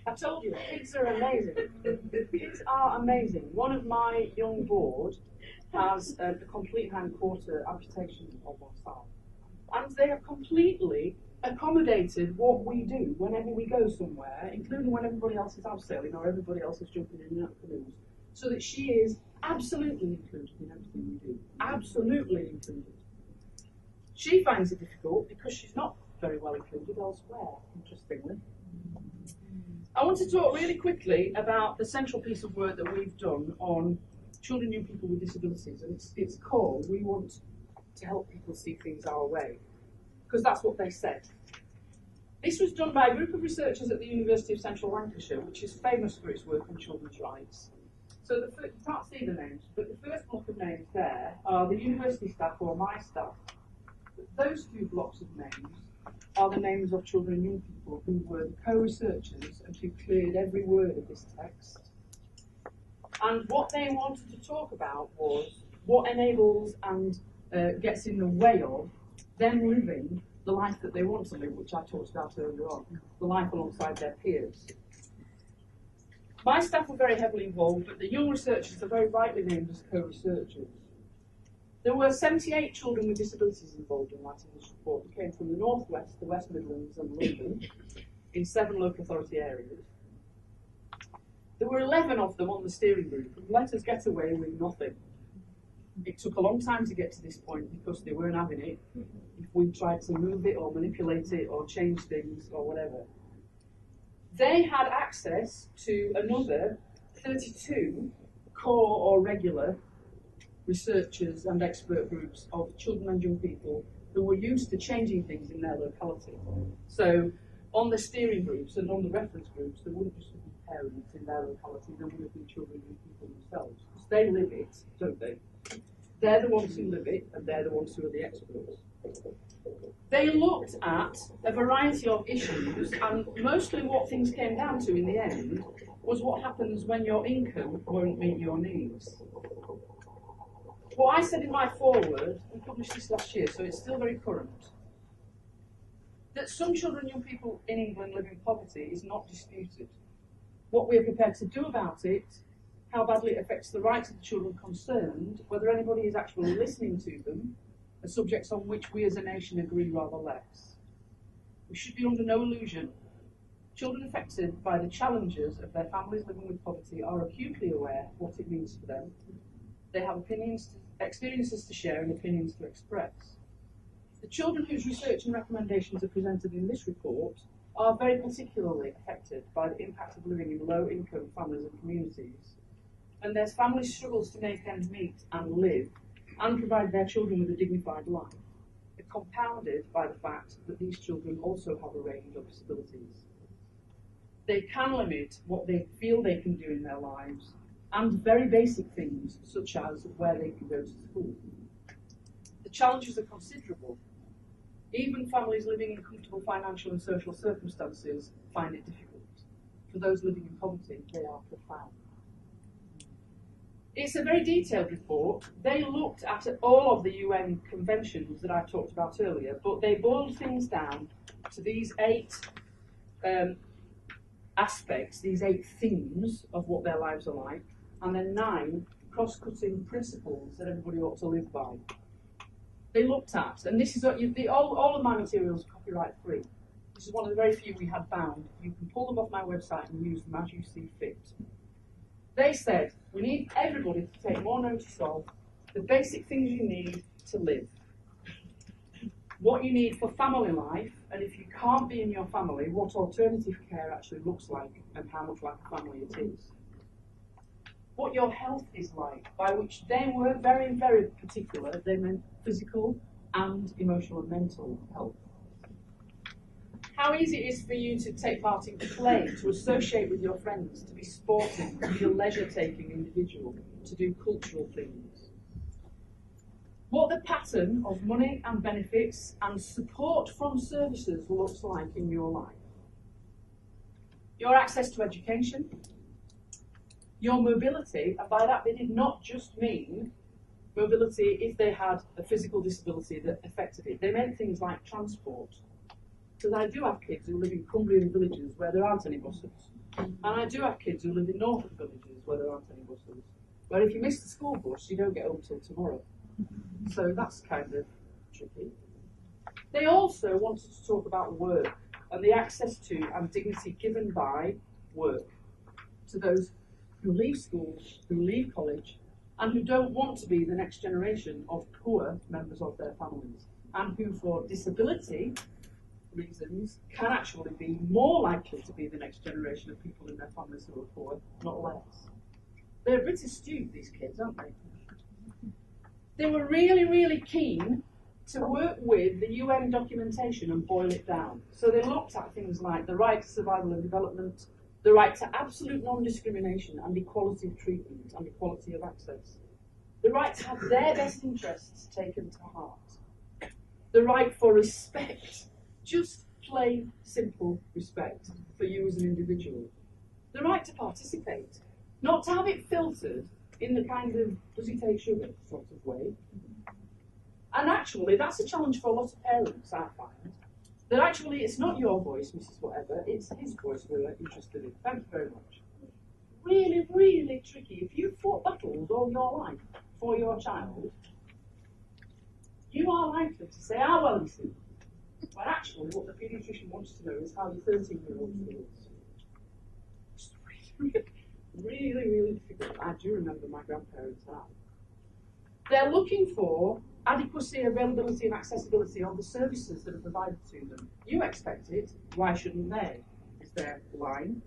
I told you, kids are amazing. Kids are amazing. One of my young board has a complete hand-quarter amputation on one side. And they have completely accommodated what we do whenever we go somewhere, including when everybody else is abseiling or everybody else is jumping in and out of canoes, so that she is absolutely included in everything we do. Absolutely included. She finds it difficult because she's not very well included elsewhere, interestingly. I want to talk really quickly about the central piece of work that we've done on children and young people with disabilities, and it's called We Want to Help People See Things Our Way, because that's what they said. This was done by a group of researchers at the University of Central Lancashire, which is famous for its work on children's rights. So you can't see the names, but the first block of names there are the university staff or my staff. Those two blocks of names are the names of children and young people who were the co-researchers and who cleared every word of this text. And what they wanted to talk about was what enables and gets in the way of them living the life that they want to live, which I talked about earlier on, the life alongside their peers. My staff were very heavily involved, but the young researchers are very rightly named as co-researchers. There were 78 children with disabilities involved in writing this report. They came from the North West, the West Midlands and London, in 7 local authority areas. There were 11 of them on the steering group who let us get away with nothing. It took a long time to get to this point because they weren't having it. If we tried to move it or manipulate it or change things or whatever. They had access to another 32 core or regular researchers and expert groups of children and young people who were used to changing things in their locality. So on the steering groups and on the reference groups, there wouldn't just be parents in their locality, there would have been children and young people themselves. Because they live it, don't they? They're the ones who live it, and they're the ones who are the experts. They looked at a variety of issues, and mostly what things came down to in the end was what happens when your income won't meet your needs. What I said in my foreword, we published this last year, so it's still very current, that some children and young people in England live in poverty is not disputed. What we are prepared to do about it, how badly it affects the rights of the children concerned, whether anybody is actually listening to them, are subjects on which we as a nation agree rather less. We should be under no illusion. Children affected by the challenges of their families living with poverty are acutely aware of what it means for them. They have experiences to share and opinions to express. The children whose research and recommendations are presented in this report are very particularly affected by the impact of living in low-income families and communities. And their families' struggles to make ends meet and live and provide their children with a dignified life are compounded by the fact that these children also have a range of disabilities. They can limit what they feel they can do in their lives and very basic things such as where they can go to school. The challenges are considerable. Even families living in comfortable financial and social circumstances find it difficult. For those living in poverty, they are profound. It's a very detailed report. They looked at all of the UN conventions that I talked about earlier, but they boiled things down to these 8 aspects, these 8 themes of what their lives are like, and then 9 cross-cutting principles that everybody ought to live by. They looked at, and this is all of my materials are copyright free. This is one of the very few we had bound. You can pull them off my website and use them as you see fit. They said, we need everybody to take more notice of the basic things you need to live. What you need for family life, and if you can't be in your family, what alternative care actually looks like and how much like a family it is. What your health is like, by which they were very, very particular. They meant physical and emotional and mental health. How easy it is for you to take part in play, to associate with your friends, to be sporting, to be a leisure-taking individual, to do cultural things. What the pattern of money and benefits and support from services looks like in your life. Your access to education, your mobility, and by that they did not just mean mobility if they had a physical disability that affected it. They meant things like transport. Because I do have kids who live in Cumbrian villages where there aren't any buses. And I do have kids who live in Norfolk villages where there aren't any buses. Where if you miss the school bus, you don't get home till tomorrow. So that's kind of tricky. They also wanted to talk about work and the access to and dignity given by work to those who leave school, who leave college, and who don't want to be the next generation of poor members of their families, and who for disability reasons can actually be more likely to be the next generation of people in their families who are poor, not less. They're a bit astute, these kids, aren't they? They were really, really keen to work with the UN documentation and boil it down. So they looked at things like the right to survival and development, the right to absolute non-discrimination and equality of treatment and equality of access, the right to have their best interests taken to heart, the right for respect, just plain, simple respect for you as an individual, the right to participate, not to have it filtered in the kind of does he take sugar sort of way. And actually, that's a challenge for a lot of parents, I find, that actually it's not your voice, Mrs. Whatever, it's his voice we're interested in. Thank you very much. Really, really tricky. If you've fought battles all your life for your child, you are likely to say, ah, well, listen. But actually, what the paediatrician wants to know is how your 13-year-old feels. It's really, really difficult. I do remember my grandparents now. They're looking for adequacy, availability and accessibility of the services that are provided to them. You expect it, why shouldn't they? Is their line.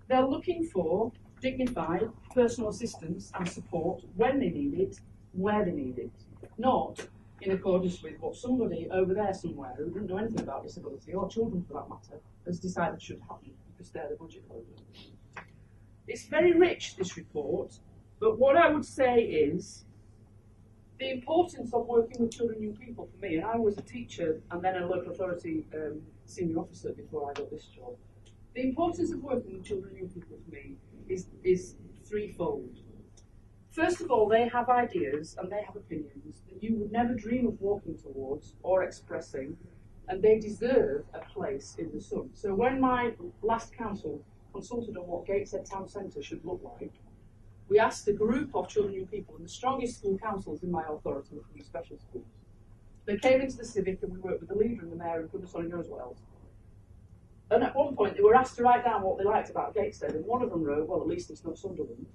They're looking for dignified personal assistance and support when they need it, where they need it. Not in accordance with what somebody over there somewhere who doesn't know anything about disability, or children for that matter, has decided should happen because they're the budget holders. It's very rich, this report, but what I would say is the importance of working with children and young people for me, and I was a teacher and then a local authority senior officer before I got this job. The importance of working with children and young people for me is threefold. First of all, they have ideas and they have opinions that you would never dream of walking towards or expressing, and they deserve a place in the sun. So when my last council consulted on what Gateshead Town Centre should look like, we asked a group of children and young people, and the strongest school councils in my authority were from the special schools. They came into the civic and we worked with the leader and the mayor and goodness only knows what else. And at one point they were asked to write down what they liked about Gateshead, and one of them wrote, well, at least it's not Sunderland.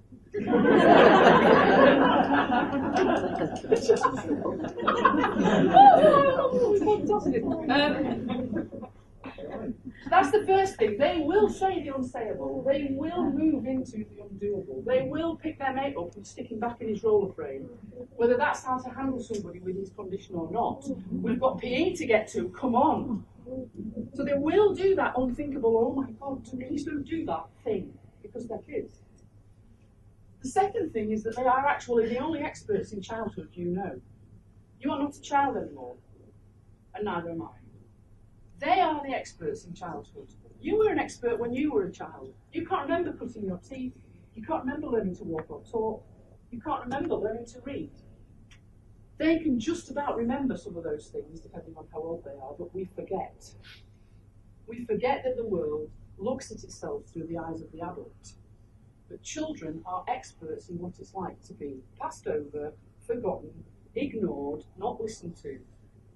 That's the first thing. They will say the unsayable. They will move into the undoable. They will pick their mate up and stick him back in his roller frame. Whether that's how to handle somebody with his condition or not. We've got PE to get to, come on. So they will do that unthinkable, oh my God, please don't do that thing, because they're kids. The second thing is that they are actually the only experts in childhood you know. You are not a child anymore, and neither am I. They are the experts in childhood. You were an expert when you were a child. You can't remember cutting your teeth. You can't remember learning to walk or talk. You can't remember learning to read. They can just about remember some of those things, depending on how old they are, but we forget. We forget that the world looks at itself through the eyes of the adult. But children are experts in what it's like to be passed over, forgotten, ignored, not listened to.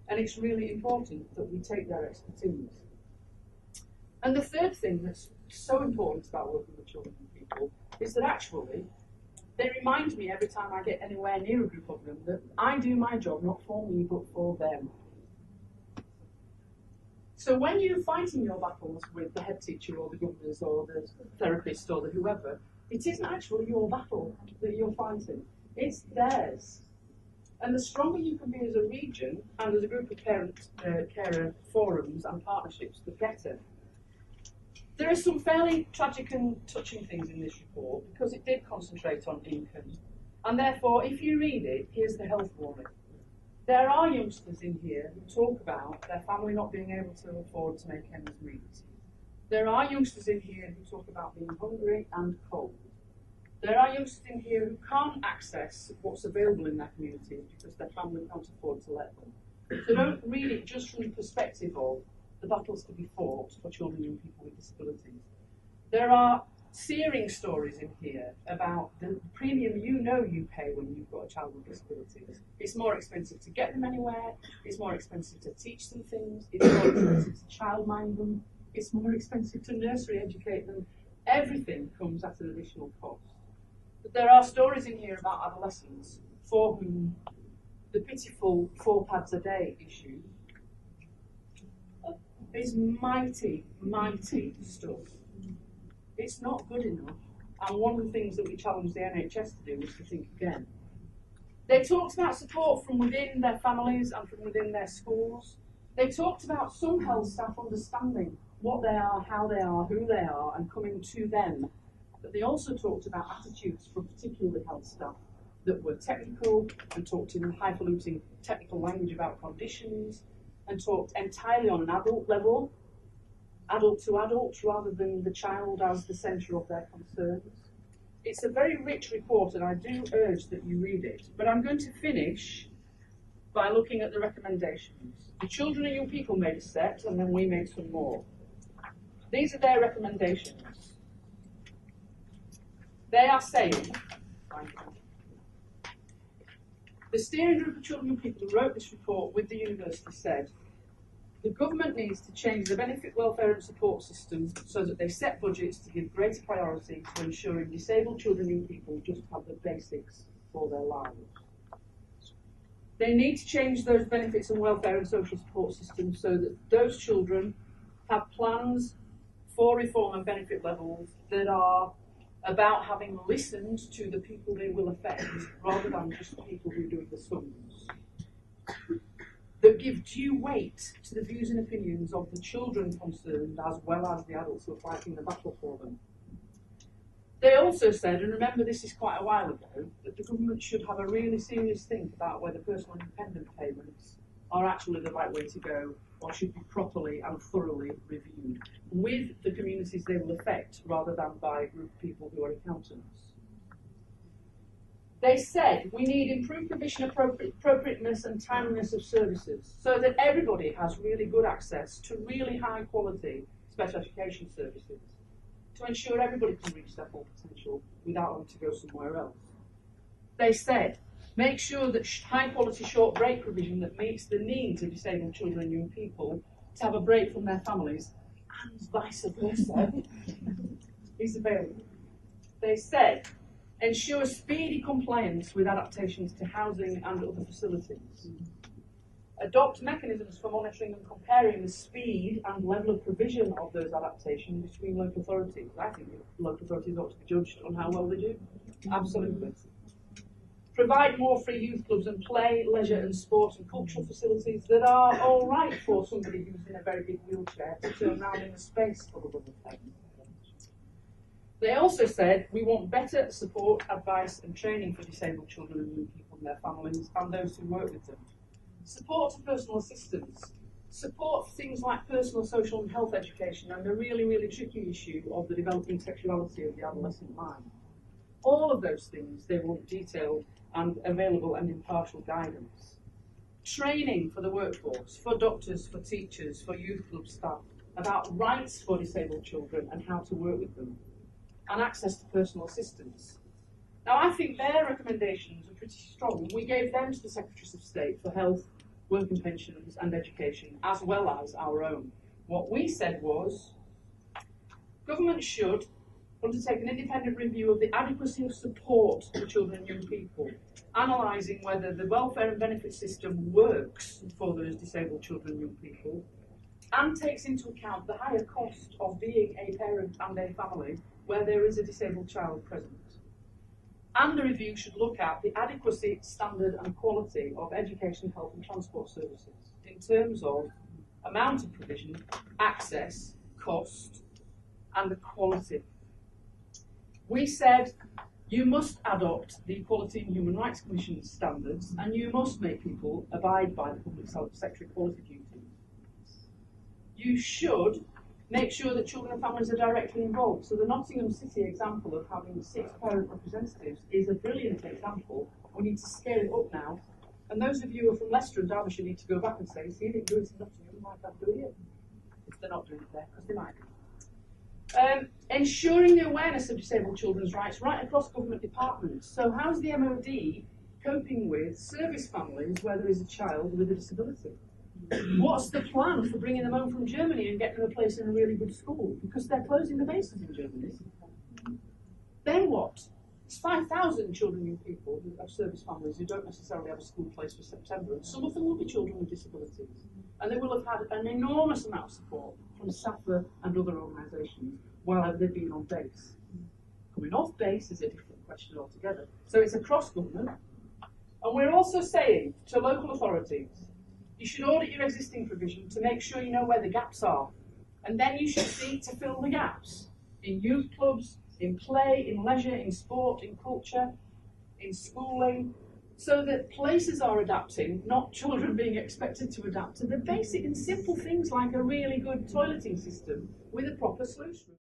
And it's really important that we take their expertise. And the third thing that's so important about working with children and people is that actually they remind me every time I get anywhere near a group of them that I do my job not for me but for them. So when you're fighting your battles with the head teacher or the governors or the therapist or the whoever, it isn't actually your battle that you're fighting, it's theirs. And the stronger you can be as a region and as a group of carer forums and partnerships, the better. There are some fairly tragic and touching things in this report because it did concentrate on income. And therefore, if you read it, here's the health warning. There are youngsters in here who talk about their family not being able to afford to make ends meet. There are youngsters in here who talk about being hungry and cold. There are youngsters in here who can't access what's available in their community because their family can't afford to let them. So don't read it just from the perspective of the battles to be fought for children and young people with disabilities. There are searing stories in here about the premium you pay when you've got a child with disabilities. It's more expensive to get them anywhere, it's more expensive to teach them things, it's more expensive to childmind them, it's more expensive to nursery educate them. Everything comes at an additional cost. But there are stories in here about adolescents for whom the pitiful 4 pads a day issue is mighty, mighty stuff. It's not good enough, and one of the things that we challenged the NHS to do was to think again. They talked about support from within their families and from within their schools. They talked about some health staff understanding what they are, how they are, who they are, and coming to them. But they also talked about attitudes from particularly health staff that were technical and talked in highfalutin technical language about conditions and talked entirely on an adult level, adult to adult, rather than the child as the centre of their concerns. It's a very rich report, and I do urge that you read it. But I'm going to finish by looking at the recommendations. The children and young people made a set, and then we made some more. These are their recommendations. They are saying, the steering group of children and people who wrote this report with the university said, the government needs to change the benefit, welfare and support system so that they set budgets to give greater priority to ensuring disabled children and young people just have the basics for their lives. They need to change those benefits and welfare and social support systems so that those children have plans for reform and benefit levels that are about having listened to the people they will affect rather than just the people who are doing the sums. That give due weight to the views and opinions of the children concerned as well as the adults who are fighting the battle for them. They also said, and remember this is quite a while ago, that the government should have a really serious think about whether personal independent payments are actually the right way to go or should be properly and thoroughly reviewed with the communities they will affect rather than by a group of people who are accountants. They said we need improved provision, appropriateness and timeliness of services so that everybody has really good access to really high quality special education services to ensure everybody can reach their full potential without having to go somewhere else. They said make sure that high quality short break provision that meets the needs of disabled children and young people to have a break from their families and vice versa is available. They said ensure speedy compliance with adaptations to housing and other facilities. Adopt mechanisms for monitoring and comparing the speed and level of provision of those adaptations between local authorities. I think local authorities ought to be judged on how well they do. Absolutely. Provide more free youth clubs and play, leisure and sport and cultural facilities that are all right for somebody who's in a very big wheelchair to turn around in the space for the love of heaven. They also said we want better support, advice and training for disabled children and young people and their families and those who work with them. Support to personal assistance. Support for things like personal, social and health education and the really, really tricky issue of the developing sexuality of the adolescent mind. All of those things they want detailed and available and impartial guidance. Training for the workforce, for doctors, for teachers, for youth club staff, about rights for disabled children and how to work with them. And access to personal assistance. Now, I think their recommendations are pretty strong. We gave them to the Secretaries of State for Health, Work and Pensions and Education, as well as our own. What we said was, government should undertake an independent review of the adequacy of support for children and young people, analysing whether the welfare and benefit system works for those disabled children and young people, and takes into account the higher cost of being a parent and a family where there is a disabled child present. And the review should look at the adequacy, standard and quality of education, health and transport services in terms of amount of provision, access, cost and the quality. We said you must adopt the Equality and Human Rights Commission standards and you must make people abide by the public sector equality duties. You should make sure that children and families are directly involved. So the Nottingham City example of having 6 parent representatives is a brilliant example. We need to scale it up now. And those of you who are from Leicester and Derbyshire need to go back and say, see, they do it in Nottingham, like that, do you? if they're not doing it there, because they might be. Ensuring the awareness of disabled children's rights right across government departments. So how's the MOD coping with service families where there is a child with a disability? What's the plan for bringing them home from Germany and getting them a place in a really good school? Because they're closing the bases in Germany. Then what? There's 5,000 children and people who have service families who don't necessarily have a school place for September, and some of them will be children with disabilities. And they will have had an enormous amount of support from SAFA and other organisations while they've been on base. Coming off base is a different question altogether. So it's across government. And we're also saying to local authorities, you should audit your existing provision to make sure you know where the gaps are. And then you should seek to fill the gaps in youth clubs, in play, in leisure, in sport, in culture, in schooling, so that places are adapting, not children being expected to adapt to the basic and simple things like a really good toileting system with a proper sluice room.